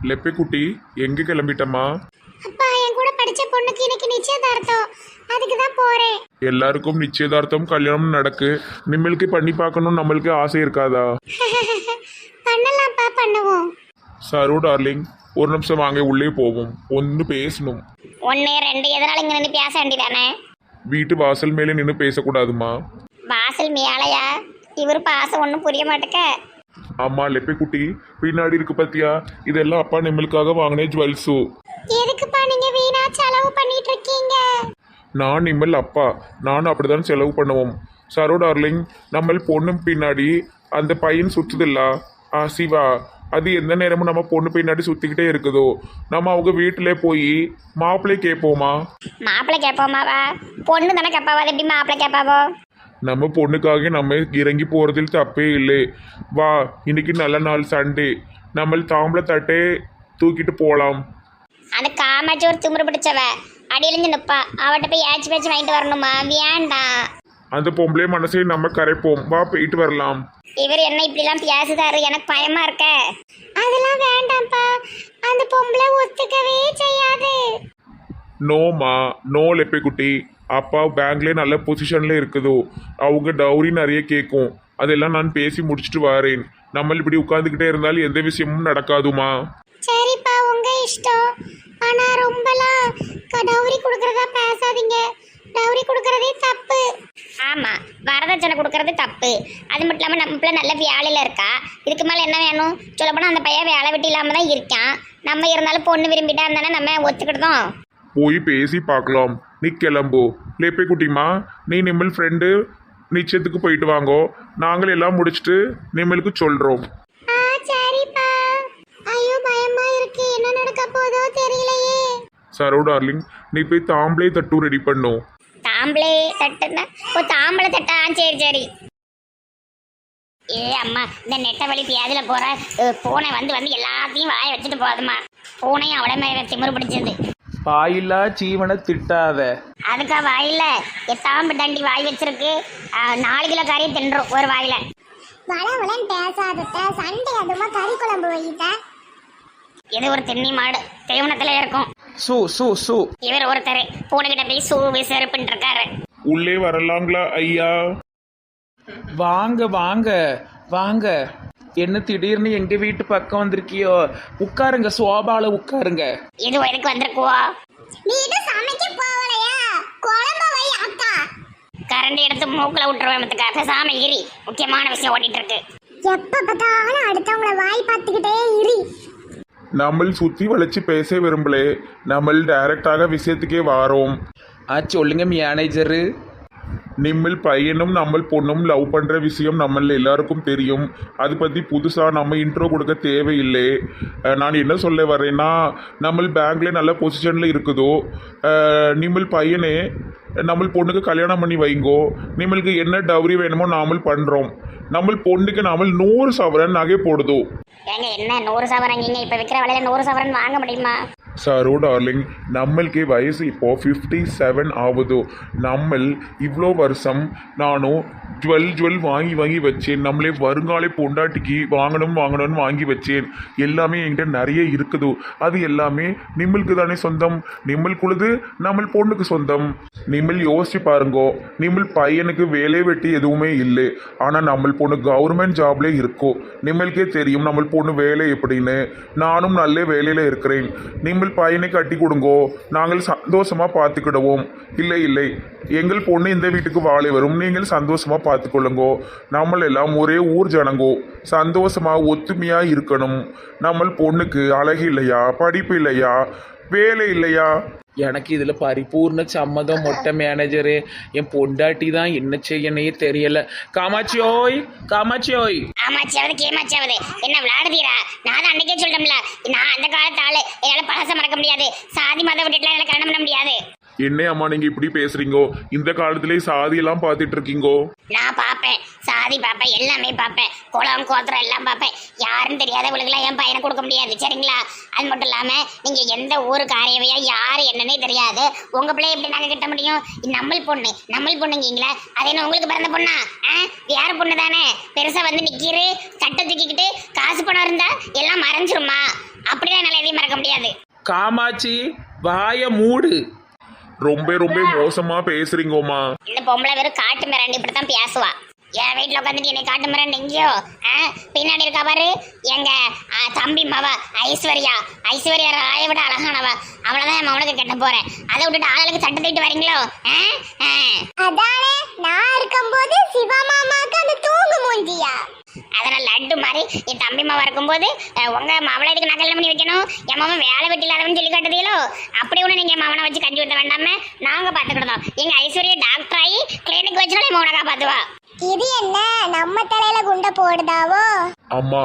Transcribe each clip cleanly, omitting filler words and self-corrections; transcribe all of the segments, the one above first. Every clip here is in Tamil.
லெப்பை குட்டி எங்க கிளம்பிட்டம்மா? அப்பா என் கூட படிச்ச பொண்ணுக்கு இன்னைக்கு நிச்சயதார்த்தம், அதுக்கு தான் போறேன். எல்லாருக்கும் நிச்சயதார்த்தம் கல்யாணம் நடக்கு, நிம்மளுக்கு பண்ணி பார்க்கணும் நம்மளுக்கு ஆசை இருக்காதா? பண்ணலாம்ப்பா, பண்ணுவோம். சரோ டார்லிங், ஒரு நிமிஷம் வாங்க, உள்ளே போவோம், ஒன்று பேசணும். 1 2 எதனால இங்க நின்று பேச வேண்டியதானே? வீட்டு வாசல் மேலே நின்று பேசக்கூடாதுமா. வாசல் மேலையா? இவர் பாசம் ஒன்றும் புரிய மாட்டேக்க. அம்மா லெப்பை குட்டி பின்னாடி இருக்கு பத்தியா, இதெல்லாம் அப்பா நிம்மளுக்காக வாங்கினே ஜுவல்ஸு. எதுக்குப்பா நீங்க வீணா செலவு பண்ணிட்டு இருக்கீங்க? நான் நிம்மல் அப்பா, நானும் அப்படிதான் செலவு பண்ணுவோம். சரோ டார்லிங், நம்ம பொண்ணு பின்னாடி அந்த பையன் சுத்துதில்ல சிவா, அது எந்த நேரமும் நம்ம பொண்ணு பின்னாடி சுத்திக்கிட்டே இருக்குதோ, நம்ம அவங்க வீட்டிலே போய் மாப்பிள்ளை கேட்போமா? மாப்பிள்ளை கேட்போமாவா? பொண்ணு தானே கேட்பாவா, அது எப்படி மாப்பிள்ளை கேட்பாவோ? நம்ம பொண்ணுக்காக நம்ம இறங்கி போறதில் தப்பே இல்லை. வா, இன்னைக்கு நல்ல நாள், சண்டே, நம்ம தாம்பளை தட்டே தூக்கிட்டு போகலாம். அந்த காமாச்சி ஒரு திமிரு பிடிச்சவ அடியிலிருந்து நிப்பா, அவட்ட போய் ஏச்சு பேச்சு வாங்கிட்டு வரணுமா? வேண்டாம். அந்த பொம்பளை மனசை நம்ம கரைப்போம், வா போயிட்டு வரலாம். இவர் என்ன இப்படிலாம் பேசுதாரு, எனக்கு பயமா இருக்க. அதெல்லாம் வேண்டாம்ப்பா, அந்த பொம்பளை ஒத்துக்கவே செய்யாது. நோமா, நோ லெப்பை குட்டி, அப்பா பேங்க்லேயே நல்ல பொசிஷன்ல இருக்குதோ, அவங்க டவுரி நிறைய கேட்கும், அதெல்லாம் நான் பேசி முடிச்சுட்டு வரேன். நம்ம இப்படி உட்காந்துக்கிட்டே இருந்தாலும் எந்த விஷயமும் நடக்காதுமா. சரிப்பா, உங்க இஷ்டம். ஆனா ரொம்பலாம் டவுரி கொடுக்கறதா பேசாதீங்க, டவுரி கொடுக்கறதே தப்பு. ஆமா, வரதட்சணை கொடுக்கறது தப்பு. அது மட்டும் இல்லாமல் நம்ம பிள்ளை நல்ல வேலையில இருக்கா, இதுக்கு மேலே என்ன வேணும்? சொல்லப்போனால் அந்த பையன் வேலை வெட்டி இல்லாமல் தான் இருக்கான். நம்ம இருந்தாலும் பொண்ணு விரும்பிட்டா இருந்தானே நம்ம ஒத்துக்கிட்டோம். போய் பேசி பார்க்கலாம், நீ கிளம்போ. லெப்பை குட்டிமா, நீ நிம்மல் ஃப்ரெண்டு நிச்சயத்துக்கு போயிட்டு வாங்கோ, நாங்கள் எல்லாம் முடிச்சுட்டு நிம்மலுக்கு சொல்கிறோம். சரிப்பா. ஐயோ பயமா இருக்கு, என்ன நடக்க போதோ தெரியலையே. சரோ டார்லிங், நீ போய் தாம்பளை தட்டு ரெடி பண்ணும். தாம்பளை தட்டுன்னா ஓ, தாம்பளை தட்டா? சரி சரி. ஏ அம்மா, இந்த நெட்ட வழி பியாதில் போற பூனை வந்து வந்து எல்லாத்தையும் வாய வச்சுட்டு போதுமா. பூனையும் அவளை மேல திமிரு பிடிச்சது. வாயில்லா ஜீவனை திட்டாத. அதுக்கா வாயில எத்தாம்பு தண்டி வாய் வச்சிருக்கு, 4 கிலோ கறி தின்றும் ஒரு வாயில. வளவளன் பேசாதத்த, சண்டை அதுமா கறி குழம்பு வைத்த. இது ஒரு திண்ணி மாடு, தேவனத்துல இருக்கும். சூ சூ சூ. இவர் ஒருத்தர் பூனைகிட்ட போய் சூ விசருப்புன்னு இருக்காரு. உள்ளே வரலாங்களா ஐயா? வாங்க வாங்க வாங்க. என்ன திடீர்னு எங்க வீட்டு பக்கம் வந்திருக்கியோ? உட்காருங்க, சோபால உட்காருங்க. இது எதுக்கு வந்திருக்குவோ? நீ இது சமைக்க போவலையா? குழம்பு வை அக்கா. கரண்டி எடுத்து மூக்குல விட்டுருவேன். சாமி இரி, முக்கியமான விஷயம் ஓடிட்டு இருக்கு. எப்ப பார்த்தாலும் அடுத்தவங்கள வாய் பார்த்துக்கிட்டே இரி. நம்ம சுற்றி வளைச்சு பேச விரும்பலே, நம்ம டைரக்டாக விஷயத்துக்கே வாரோம். சொல்லுங்க மேனேஜரு. நிம்மல் பையனும் நம்ம பொண்ணும் லவ் பண்ணுற விஷயம் நம்ம எல்லாருக்கும் தெரியும். அதை பற்றி புதுசாக நம்ம இன்ட்ரோ கொடுக்க தேவையில்லை. நான் என்ன சொல்ல வரேன்னா, நம்ம பேங்க்ல நல்ல பொசிஷனில் இருக்குதோ, நிம்மல் பையனே நம்ம பொண்ணுக்கு கல்யாணம் பண்ணி வைங்கோ. நிம்மளுக்கு என்ன டவுரி வேணுமோ நாமல் பண்ணுறோம். நம்ம பொண்ணுக்கு நாமல் 100 சவரன் நகை போடுதோ. ஏங்க என்ன 100 சவரன்? நீங்க இப்ப விற்கிற விலையில 100 சவரன் வாங்க முடியுமா? சரோ டார்லிங், நம்மளுக்கே வயசு இப்போ 57 ஆகுதோ. நம்ம இவ்வளோ வருஷம் நானும் ஜுவல் வாங்கி வாங்கி வச்சேன். நம்மளே வருங்கால பொண்டாட்டிக்கு வாங்கணும்னு வாங்கி வச்சேன். எல்லாமே என்கிட்ட நிறைய இருக்குது. அது எல்லாமே நிம்மளுக்கு தானே சொந்தம். நிம்மளுக்குள்ளது நம்ம பொண்ணுக்கு சொந்தம். நிம்மல் யோசிச்சு பாருங்கோ, நிம்மல் பையனுக்கு வேலை வெட்டி எதுவுமே இல்லை, ஆனால் நம்ம பொண்ணு கவர்மெண்ட் ஜாப்ல இருக்கோ. நிம்மளுக்கே தெரியும் நம்ம பொண்ணு வேலை எப்படின்னு. நானும் நல்ல வேலையில் இருக்கிறேன். நிம்மல் பையனை கட்டி கொடுங்கோ, நாங்கள் சந்தோஷமா பார்த்துக்கிடுவோம். இல்லை எங்கள் பொண்ணு இந்த வீட்டுக்கு வாழை வரும், நீங்கள் சந்தோஷமா பார்த்துக்கொள்ளுங்கோ. நம்ம எல்லாம் ஒரே ஊர் ஜனங்கோ, சந்தோஷமா ஒத்துமையா இருக்கணும். நம்ம பொண்ணுக்கு அழகு இல்லையா, படிப்பு இல்லையா, வேலை இல்லையா? எனக்கு இதில் பரிபூர்ண சம்மதம். மொட்டை மேனேஜரு, என் பொண்டாட்டி தான் என்ன செய்யனே தெரியல. காமாட்சியோய். ஆமாச்சியாவது கேமாச்சியாவது என்ன விளையாடுதீரா? நான் தான் அன்னைக்கே சொல்லிட்டோம்ல, நான் அந்த காலத்து ஆளு, என்னால பழச மறக்க முடியாது. சாதி மத விட்டுட்டுலாம் என்னால கல்யாணம் பண்ண முடியாது. என்ன அம்மா நீங்க இப்படி பேசுறீங்கோ? இந்த காலத்திலே சாதி எல்லாம் பார்த்துட்டு இருக்கீங்கோ? நான் பார்ப்பேன், சாதி பார்ப்பேன், எல்லாமே பார்ப்பேன், குளம் கோத்திரம் எல்லாம் பார்ப்பேன். யாருன்னு தெரியாதவங்களுக்குலாம் என் பையனை கொடுக்க முடியாது, சரிங்களா? அது மட்டும் இல்லாம நீங்க எந்த ஊரு காரியவையா யாரு என்னன்னே தெரியாது. உங்க பிள்ளைய எப்படி நாங்க கிட்ட முடியும்? நம்ம பொண்ணுங்கீங்களா? அது என்ன உங்களுக்கு பிறந்த பொண்ணா? வேற பொண்ணு தானே. பெருசா வந்து நிக்கிறு சட்டை தூக்கிக்கிட்டு காசு பணம் இருந்தா எல்லாம் மறைஞ்சிருமா? அப்படிலாம் என்னால எதையும் மறக்க முடியாது. காமாட்சி வாய மூடு. ரொம்ப ரொம்ப மோசமா பேசுறீங்கோமா. இந்த பொம்பளை வெறும் காட்டு மிராண்டி இப்படித்தான் பேசுவா. என் வீட்டுல உட்காந்துட்டு என்னை காட்டு மிராண்டி எங்கேயோ பின்னாடி இருக்கா பாரு எங்க தம்பி மவ ஐஸ்வர்யா. ஐஸ்வர்யா ராயை விட அழகானவ. அவளதான் என் மவனுக்கு கட்ட போறேன். அதை விட்டுட்டு ஆளுக்கு சட்டை தூக்கிட்டு வரீங்களோ? அதானே நான் இருக்கும்போது சிவா மாமாக்கு அது தூங்கு மூஞ்சியா. அதனால லட்டு மாதிரி என் தம்பி மாவா இருக்கும்போது உங்க மவளை இதுக்கு நான் கல்யாணம் பண்ணி வைக்கணும், என் மாமன் வேலை வெட்டி இல்லாதவன்னு சொல்லி காட்டுதீங்களோ? அப்படி ஒண்ணு நீங்க மவனை வச்சு கஞ்சி ஊத்த வேண்டாம நாங்க பாத்துக்கிட்டோம். எங்க ஐஸ்வர்யா டாக்டர் ஆகி கிளினிக் வச்சுனா என் மவனை காப்பாத்துவா. இது என்ன நம்ம தலையில குண்ட போடுதாவோ? அம்மா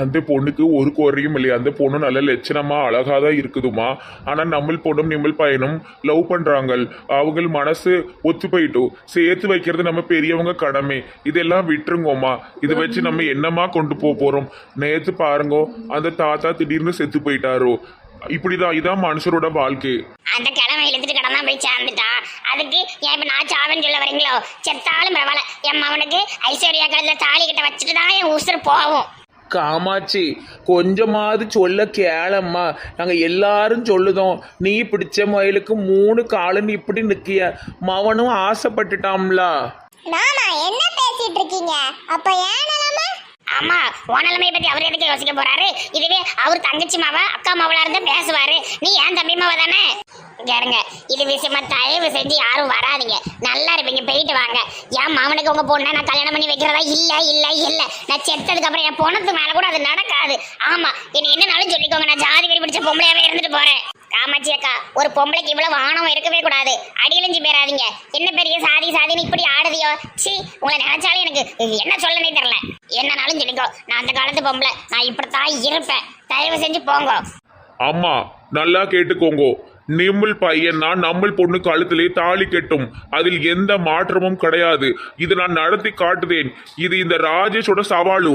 அந்த பொண்ணுக்கு ஒரு குறையும் இல்லையா. அந்த பொண்ணு நல்ல லட்சணமா அழகாதான் இருக்குதுமா. ஆனா நம்ம பொண்ணும் நிம்மல் பையனும் லவ் பண்றாங்க. அவங்க மனசு ஒத்து போயிட்டு சேர்த்து வைக்கிறது நம்ம பெரியவங்க கடமை. இதெல்லாம் விட்டுருங்கோம்மா. இதை வச்சு நம்ம என்னமா கொண்டு போறோம். நேத்து பாருங்கோ அந்த தாத்தா திடீர்னு செத்து போயிட்டாரோ. இப்படிதான் இதான் மனுஷரோட வாழ்க்கை. அந்த கிழமை இழுத்துட்டு கடனா போய் சேர்ந்துட்டான். அதுக்கு ஏன் இப்ப நான் சாவன்னு சொல்ல வரீங்களோ? செத்தாலும் பரவாயில்ல, என் மவனுக்கு ஐஸ்வர்யா கழுத்துல தாலி கிட்ட வச்சுட்டு தான் என் உசுறு போகும். காமாட்சி கொஞ்சமாவது சொல்ல கேளம்மா. நாங்க எல்லாரும் சொல்லுதோம் நீ பிடிச்ச மயிலுக்கு 3 காலுன்னு இப்படி நிக்கிய. மவனும் ஆசைப்பட்டுட்டாம்ல. நானா என்ன பேசிட்டு இருக்கீங்க? அப்ப ஏன் நிலைமை? ஆமா, உன் நிலைமையை பத்தி அவர் எதுக்கு யோசிக்க போறாரு? இதுவே அவர் தங்கச்சி மாவ அக்கா மாவளா இருந்தா பேசுவாரு. நீ ஏன் தம்பி மாவ தானே? கேருங்க, இது விஷயமா தயவு செஞ்சு யாரும் வராதிங்க. நல்லா இருப்பீங்க, போயிட்டு வாங்க. என் மாவனுக்கு உங்க பொண்ணை நான் கல்யாணம் பண்ணி வைக்கிறதா? இல்ல இல்ல இல்ல, நான் செத்ததுக்கு அப்புறம் என் பொண்ணத்து மேல கூட அது நடக்காது. ஆமா, என்ன என்னனாலும் சொல்லிக்கோங்க, நான் ஜாதி வெறி பிடிச்ச பொம்பளையாவே இருந்துட்டு போறேன். காமாட்சி அக்கா, ஒரு பொம்பளைக்கு இவ்வளவு ஆணவம் இருக்கவே கூடாது. அடியிலஞ்சு பேராதீங்க. என்ன பெரிய சாதி சாதின்னு இப்படி ஆடுதியோ? சி, உங்களை நினைச்சாலும் எனக்கு என்ன சொல்லனே தெரியல. என்னனாலும் சொல்லிக்கோ, நான் அந்த காலத்து பொம்பளை, நான் இப்படித்தான் இருப்பேன். தயவு செஞ்சு போங்க. அம்மா நல்லா கேட்டுக்கோங்க. நிம்மல் பையன் நான் நம்மள் பொண்ணு கழுத்திலே தாலி கட்டும். அதில் எந்த மாற்றமும் கிடையாது. இது நான் நடத்தி காட்டுவேன். இது இந்த ராஜேஷோட சவாலு.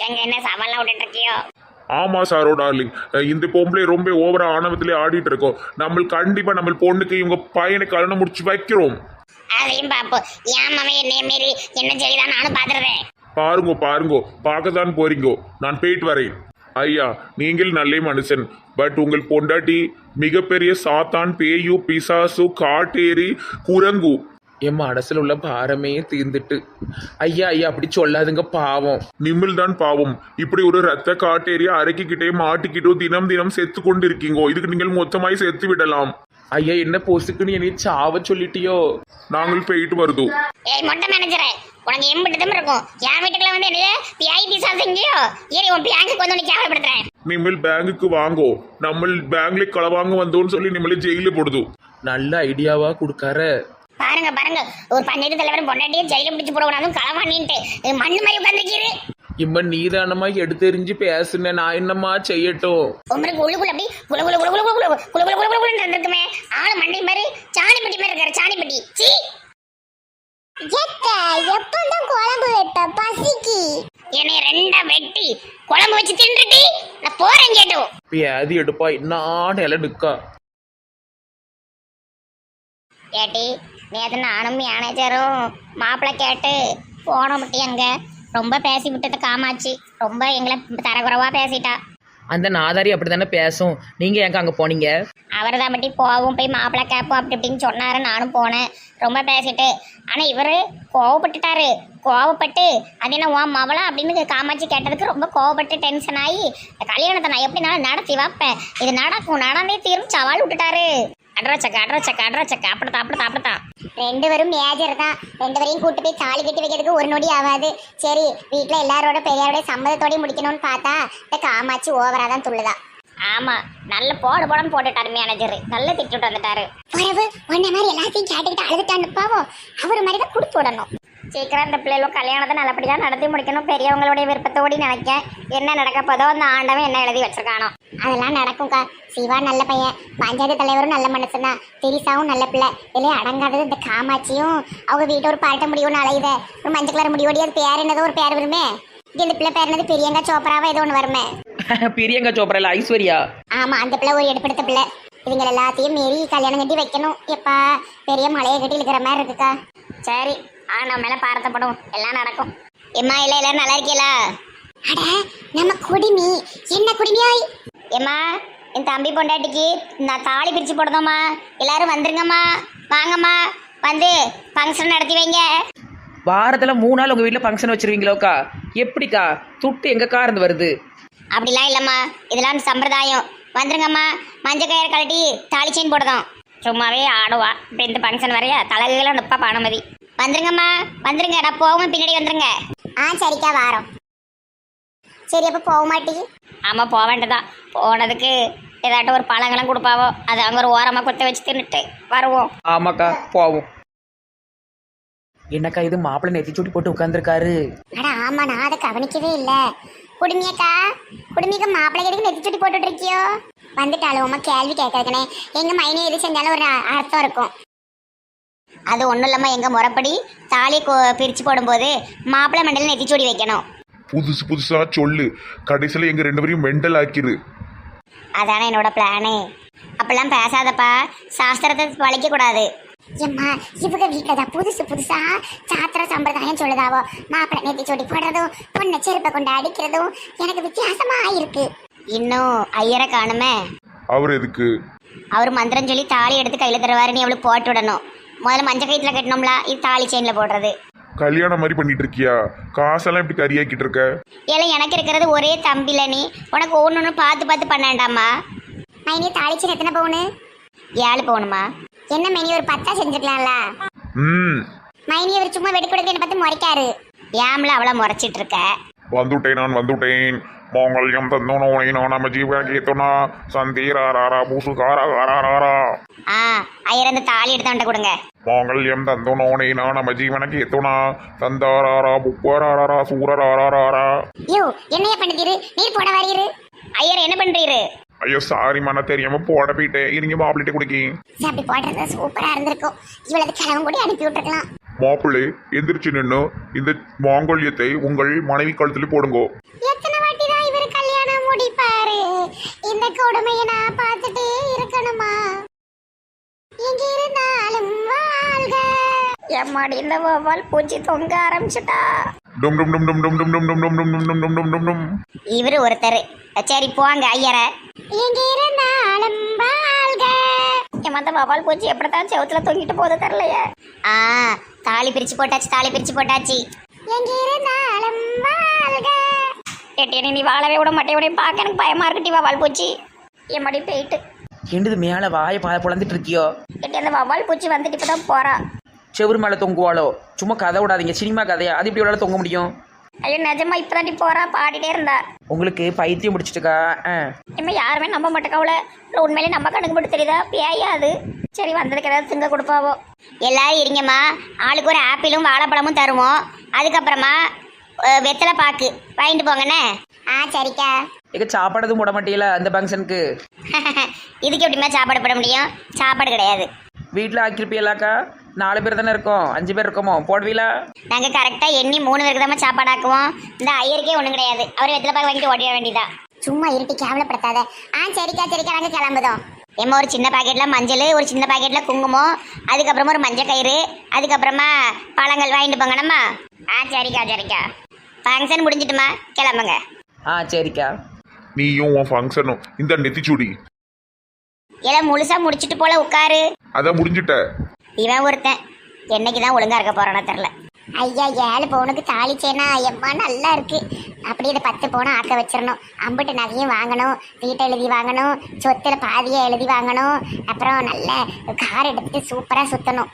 எங்க என்ன சவால்லாம் விட்டுட்டு இருக்கியோ? ஆமா சாரோ டார்லிங், இந்த பொம்பளை ரொம்ப ஓவரா ஆணவத்திலே ஆடிட்டு இருக்கோம். நம்ம கண்டிப்பா நம்ம பொண்ணுக்கு இவங்க பையனை கல்யாணம் முடிச்சு வைக்கிறோம். அதையும் பாப்போம். ஏன் மாமன் என்னைய மீறி என்ன செய்தான் நானும் பாத்துறேன். பாருங்கோ பாருங்கோ, பார்க்கத்தான் போறீங்கோ. நான் போயிட்டு வரேன். ஐயா, நீங்கள் நல்ல மனுஷன். பட் உங்கள் பொண்டாட்டி மிகப்பெரிய சாத்தான், பேயு, பிசாசு, காட்டேரி, குரங்கு. என் மனசுல உள்ள பாரமே தீர்ந்துட்டு. ஐயா ஐயா அப்படி சொல்லாதுங்க, பாவம். நிம்மல் தான் பாவம். இப்படி ஒரு ரத்த காட்டேரியா அரைக்கிட்டே மாட்டிக்கிட்டோ தினம் தினம் செத்து கொண்டு இருக்கீங்கோ. இதுக்கு நீங்கள் மொத்தமாய் செத்து விடலாம். ஐயா என்ன பொசுக்குன்னு என்னை சாவ சொல்லிட்டியோ? நாங்கள் போயிட்டு வருதோ. ஏய் மொட்டை மேனேஜரே, உனக்கு எம்பிட்டு இருக்கும். என் வீட்டுக்குள்ள வந்து என்னைய பிஐபி சாதிங்கயோ? ஏறி உன் பேங்குக்கு வந்து உனக்கு கேவலப்படுத்துறேன். நிம்மல் பேங்குக்கு வாங்கோ. நம்ம பேங்க்ல களவாங்க வந்தோன்னு சொல்லி நிம்மளை ஜெயில போடுது. நல்ல ஐடியாவா கொடுக்கார. பாருங்க பாருங்க, ஒரு பஞ்சாயத்து தலைவர் பொண்டாட்டியே ஜெயில பிடிச்சு போடக்கூடாதும் களவாணின்ட்டு மண்ணு மாதிரி உட்காந்துருக்கீரு. இம்ம நீதானமா எடுத்தெறிஞ்சு பேசுன, நான் என்னம்மா செய்யட்டும்? உங்களுக்கு உள்ளுக்குள்ள அப்படி குளு குளு குளு குளு குளு குளு குளு குளு குளு குளு இருக்குமே. ஆளு மண்டை மாதிரி சாணிப்பட்டி மாதிரி இருக்காரு. சாணிப்பட்டி சீ. எப்பதான் குழம்பு வெட்ட பசிக்கு என்னை ரெண்டா வெட்டி குழம்பு வச்சு தின்றுட்டி நான் போறேன் கேட்டோ. பியாதி எடுப்பா நான் நில நிக்கா. ஏட்டி, நேற்று நானும் மேனேஜரும் மாப்பிள்ளை கேட்டு போன முட்டி அங்க ரொம்ப பேசி விட்டது. காமாட்சி ரொம்ப எங்களை தரக்குறவா பேசிட்டா. அந்த நாதாரி அப்படி தானே பேசும். நீங்கள் ஏங்க அங்கே போனீங்க? அவர் தான் பட்டி போவோம் போய் மாப்பிள்ளை கேட்போம் அப்படி இப்படின்னு சொன்னார். நானும் போனேன் ரொம்ப பேசிட்டு. ஆனால் இவர் கோவப்பட்டுட்டாரு. கோவப்பட்டு அது என்ன உன் மவளா அப்படின்னு காமாட்சி கேட்டதுக்கு ரொம்ப கோவப்பட்டு டென்ஷன் ஆகி கல்யாணத்தை நான் எப்படினாலும் நடத்தி வைப்பேன், இது நடக்கும் நடந்தே தீரும் சவால் விட்டுட்டாரு. அட்ரச்சக்கா அப்படித்தான். 2 பேரும் மேஜர் தான். 2 பேரையும் கூட்டு போய் தாலி கட்டி வைக்கிறதுக்கு ஒரு நொடி ஆகாது. சரி, வீட்டில் எல்லாரோட பெரியாரோட சம்மதத்தோடய முடிக்கணும்னு பார்த்தா இந்த காமாட்சி ஓவரா தான் துள்ளுதா. ஆமா, நல்ல போடன்னு போட்டுட்டாரு மேனேஜர். நல்ல திட்டுட்டு வந்துட்டாரு. பிறகு உன்ன மாதிரி எல்லாத்தையும் கேட்டுக்கிட்டு அழுதுட்டான்னு பாவம். அவர் மாதிரி தான் கொடுத்து விடணும். சீக்கிரம் இந்த பிள்ளைகளும் கல்யாணத்தை நல்லபடியாக நடத்தி முடிக்கணும். பெரியவங்களுடைய விருப்பத்தோடு நினைக்க என்ன நடக்க போதோ அந்த ஆண்டவன் என்ன எழுதி வச்சிருக்கானோ அதெல்லாம் நடக்கும்க்கா. சிவா நல்ல பையன், பஞ்சாயத்து தலைவரும் நல்ல மனுஷன்தான், திரிசாவும் நல்ல பிள்ளை. இல்லையே அடங்காதது இந்த காமாட்சியும் அவங்க வீட்டை ஒரு பாட்ட முடியும்னு அலையுத. ஒரு மஞ்சள் கலர் முடியோடி அது பேர் என்னதோ ஒரு பேர் வருமே. இந்த பிள்ளை பேர் என்னது? பிரியங்கா சோப்ராவா ஏதோ ஒன்று வருமே. பிரியங்கா சோப்ரா இல்லை, ஐஸ்வர்யா. ஆமா, அந்த பிள்ளை ஒரு எடுப்படுத்த பிள்ளை. இதுங்க எல்லாத்தையும் மீறி கல்யாணம் கட்டி வைக்கணும். எப்பா பெரிய மலையை கட்டி இருக்கிற மாதிரி இருக்குக்கா. சரி, நம்ம மேல பாரத்தப்படும், எல்லாம் நடக்கும். எம்மா இல்ல எல்லாரும் நல்லா இருக்கீங்களா? அட நம்ம குடிமி என்ன குடிமியாய் ஏம்மா என் தம்பி பொண்டாட்டிக்கு நான் தாலி பிரித்து போடுதோம்மா, எல்லாரும் வந்துருங்கம்மா, வாங்கம்மா, வந்து ஃபங்க்ஷன் நடத்தி வைங்க. வாரத்தில் 3 நாள் உங்கள் வீட்டில் ஃபங்க்ஷன் வச்சுருவீங்களோக்கா? எப்படிக்கா துட்டு எங்கக்கா இருந்து வருது? அப்படிலாம் இல்லைம்மா, இதெல்லாம் சம்பிரதாயம். வந்துருங்கம்மா, மஞ்சள் கயிறு கழட்டி தாலி செயின் போடுதோம். சும்மாவே ஆடுவா, இப்போ இந்த ஃபங்க்ஷன் வரையா தலகுலாம் நுப்பா பானுமதி. வந்துருங்கம்மா, வந்துருங்க, நான் போகும் பின்னாடி வந்துருங்க. சரிக்கா வாரோம். சரி, அப்போ போக மாட்டி? ஆமாம், போக வேண்டியதான். போனதுக்கு ஏதாட்டும் ஒரு பழங்கள்லாம் கொடுப்பாவோ, அது அங்கே ஒரு ஓரமாக கொத்த வச்சு தின்னுட்டு வருவோம். ஆமாக்கா, போவோம். என்னக்கா இது மாப்பிள்ளை நெத்தி சூட்டி போட்டு உட்காந்துருக்காரு? அட ஆமா, நான் அதை கவனிக்கவே இல்லை. குடுமியக்கா, குடுமியக்கா மாப்பிள்ளை கடைக்கு நெத்தி சுட்டி போட்டுட்டு இருக்கியோ? வந்துட்டாலும் அம்மா கேள்வி கேட்கறதுனே, எங்க மைனி எது செஞ்சாலும் ஒரு அர்த்தம் இருக்கும். அது ஒன்றும் இல்லாமல் எங்கள் முறைப்படி தாலியை பிரித்து போடும்போது மாப்பிள்ளை மண்டல நெத்திச்சூடி வைக்கணும். புதுசு புதுசா சொல்லு, கடைசியில் எங்க 2 பேரையும் மெண்டல் ஆக்கிரு. அதானே என்னோட பிளானு. அப்பெல்லாம் பேசாதப்பா, சாஸ்திரத்தை வளைக்க கூடாது. ஏம்மா, இவங்க வீட்டில் தான் புதுசு புதுசா சாத்திர சம்பிரதாயம் சொல்லுதாவோ. மாப்பிள்ளை நெத்திச்சூடி போடுறதும் பொண்ணை செருப்பை கொண்டு அடிக்கிறதும் எனக்கு வித்தியாசமா இருக்கு. இன்னும் ஐயரை காணுமே. அவர் எதுக்கு? அவர் மந்திரம் சொல்லி தாலி எடுத்து கையில் தருவாரு, நீ அவளுக்கு போட்டு விடணும். முதல்ல மஞ்சள் கயிற்றுல கட்டணும்ல, இது தாலி செயின்ல போடுறது. கல்யாணம் மாதிரி பண்ணிட்டு இருக்கியா? காசெல்லாம் இப்படி கறியாக்கிட்டு இருக்க? ஏல, எனக்கு இருக்கிறது ஒரே தம்பில, நீ உனக்கு ஒன்று பார்த்து பார்த்து பண்ணாண்டாமா. மைனி தாலி செயின் எத்தனை பவுனு? 7 பவுனுமா? என்ன மைனி, ஒரு 10 செஞ்சுக்கலாம்ல? மைனி அவர் சும்மா வெடிக்கூடது என்னை பார்த்து முறைக்காரு. ஏம்ல அவளை முறைச்சிட்டு இருக்க? வந்துட்டேன், நான் வந்துட்டேன். மாங்கல்யம் தந்தோனோனை நாம ஜீவகேத்தோனா சந்தீராரா பூசுகாரா. ஐயர் அந்த தாலி எடுத்து வந்துட்டு கொடுங்க. மாங்கல்யம் தந்தோனோனை நாம ஜீவனகேத்தோனா சந்தாராரா புப்பராரா சூரராரா. யோ, என்னைய பண்ணிட்டீரு? நீர் போட வரீரு. ஐயர் என்ன பண்றீரு? ஐயோ சாரி மன, தெரியாம போட போயிட்டேன். இருங்க மாப்பிள்ளைட்டு குடிக்கி. அப்படி போடுறது சூப்பரா இருந்திருக்கும். இவ்வளவு கிழவன் கூட அனுப்பி விட்டுருக்கலாம். மாப்பிள்ளை எந்திரிச்சு நின்று இந்த மாங்கல்யத்தை உங்கள் மனைவி கழுத்துல போடுங்கோ. எத்தனை வாட்டி தான் இவர் கல்யாணம் முடிப்பாரு? இந்த கொடுமையை நான் பார்த்துட்டே இருக்கணுமா? எங்க இருந்தாலும் வாழ்க. எம்மாடி, இந்த வவ்வால் பூச்சி தொங்க ஆரம்பிச்சுட்டா. டும் டும் டும் டும் டும் டும் டும் டும் டும் டும் டும் டும் டும் டும் டும். இவரு ஒருத்தர். சரி போங்க ஐயரை. எங்க இருந்தாலும் வாழ்க. அந்த வவ்வால் பூச்சி எப்படித்தான் செவத்துல தொங்கிட்டு போது தெரியலையே. தாலி பிரிச்சு போட்டாச்சு, தாலி பிரிச்சு போட்டாச்சு. எங்க இருந்தாலும் வாழ்க. எட்டியனே, நீ வாழவே விட மாட்டேன். பார்க்க எனக்கு பயமா இருக்குட்டி வவ்வால் பூச்சி. எம்மாடி போயிட்டு என்னது மேலே வாயை பொழந்துட்டு இருக்கியோ? எட்டி, அந்த வவ்வால் பூச்சி வந்துட்டு இப்பதான் போறா. செவுரு மேலே தொங்குவாளோ? சும்மா கதை விடாதீங்க, சினிமா கதையா? அது இப்படி விளாட தொங்க முடியும்? ஐயோ நிஜமா இப்பதாண்டி போறா, பாடிட்டே இருந்தா. உங்களுக்கு பைத்தியம் முடிச்சிட்டுக்கா? இனிமே யாருமே நம்ப மாட்டேக்காவல. உண்மையிலே நம்ம கணக்கு மட்டும் தெரியுதா? பேயா அது. சரி, வந்ததுக்கு ஏதாவது திங்க கொடுப்பாவோ. எல்லாரும் இருங்கம்மா, ஆளுக்கு ஒரு ஆப்பிளும் வாழைப்பழமும் தருவோம். அதுக்கப்புறமா வெத்தலை பாக்கு வாங்கிட்டு போங்கண்ணே. சரிக்கா. எங்க சாப்பாடு எதுவும் போட மாட்டீங்களா அந்த ஃபங்க்ஷனுக்கு? இதுக்கு எப்படிமா சாப்பாடு போட முடியும்? சாப்பாடு கிடையாது. வீட்டில் ஆக்கிருப்பீங்களாக்கா? 4 பேர் தானே இருக்கோம், 5 பேர் இருக்கோமோ, போடுவீங்களா? நாங்கள் கரெக்டாக எண்ணி 3 பேருக்கு தான் சாப்பாடு ஆக்குவோம். இந்த ஐயருக்கே ஒன்றும் கிடையாது. அவர் வெத்தலை பாக்கு வாங்கிட்டு ஓடிட வேண்டியதா. சும்மா இருட்டி கேவலப்படுத்தாத. சரிக்கா சரிக்கா, நாங்கள் கிளம்புதோம். ஏமா, ஒரு சின்ன பாக்கெட்டில் மஞ்சள், ஒரு சின்ன பாக்கெட்டில் குங்குமம், அதுக்கப்புறமா ஒரு மஞ்சள் கயிறு, அதுக்கப்புறமா பழங்கள் வாங்கிட்டு போங்கண்ணம்மா. சரிக்கா சரிக்கா. ஃபங்க்ஷன் முடிஞ்சிட்டுமா, கிளம்புங்க. சரிக்கா. நீயும் உன் ஃபங்க்ஷனும் இந்த நெத்திச்சூடி எல்லாம் முழுசா முடிச்சிட்டு போல உட்காரு. அதான் முடிஞ்சிட்ட. இவன் ஒருத்தன் என்னைக்குதான் ஒழுங்கா இருக்க போறானோ தெரியல. ஐயா, 7 பவுனுக்கு தாலி செய்யனா எம்மா நல்லா இருக்கு. அப்படியே இந்த 10 பவுனை ஆக்க வச்சிடணும். அம்பிட்டு நகையும் வாங்கணும், வீட்டை எழுதி வாங்கணும், சொத்துல பாதியை எழுதி வாங்கணும். அப்புறம் நல்ல கார் எடுத்துட்டு சூப்பரா சுத்தணும்.